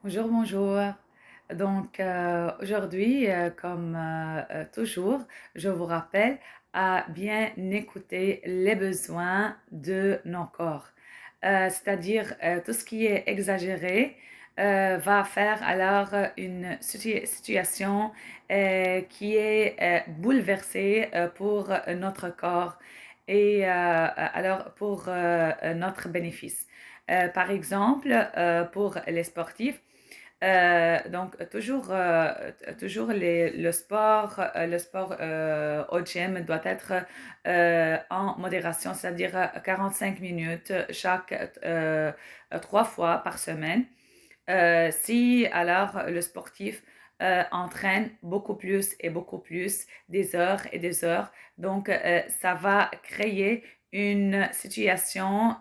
Bonjour, bonjour. Aujourd'hui, comme toujours, je vous rappelle à bien écouter les besoins de nos corps. C'est-à-dire tout ce qui est exagéré va faire alors une situation qui est bouleversée pour notre corps et alors pour notre bénéfice. Par exemple, pour les sportifs, toujours le sport au gym doit être en modération, c'est-à-dire 45 minutes chaque 3 fois par semaine. Si alors le sportif entraîne beaucoup plus et beaucoup plus, des heures et des heures, donc ça va créer une situation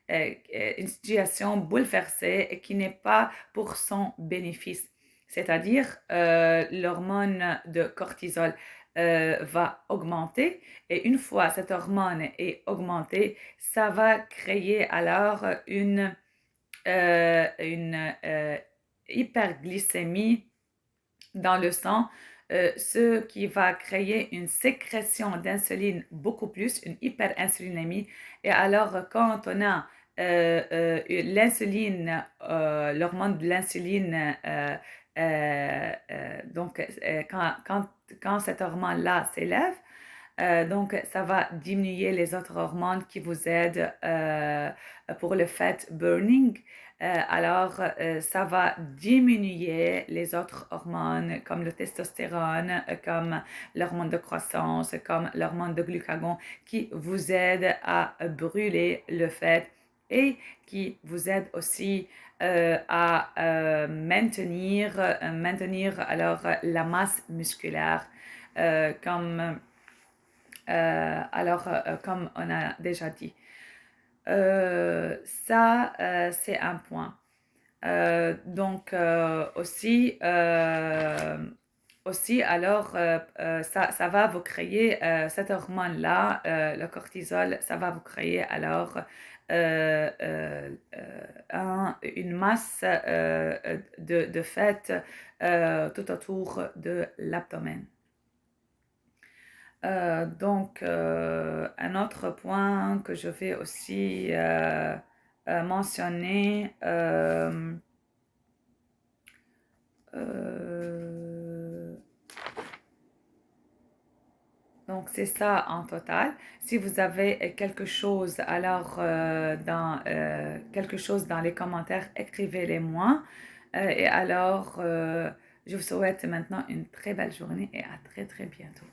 une situation bouleversée et qui n'est pas pour son bénéfice. C'est-à-dire, l'hormone de cortisol va augmenter et une fois cette hormone est augmentée, ça va créer alors une hyperglycémie dans le sang, ce qui va créer une sécrétion d'insuline beaucoup plus, une hyperinsulinémie. Et alors, quand on a l'insuline, l'hormone de l'insuline, quand cette hormone-là s'élève, donc, ça va diminuer les autres hormones qui vous aident pour le fat burning. Ça va diminuer les autres hormones comme le testostérone, comme l'hormone de croissance, comme l'hormone de glucagon qui vous aident à brûler le fat et qui vous aident aussi à maintenir alors la masse musculaire comme comme on a déjà dit. C'est un point. Ça va vous créer cette hormone-là, le cortisol, ça va vous créer alors une masse de fête tout autour de l'abdomen. Un autre point que je vais aussi mentionner, euh, donc c'est ça en total. Si vous avez quelque chose, quelque chose dans les commentaires, écrivez-les-moi. Je vous souhaite maintenant une très belle journée et à très très bientôt.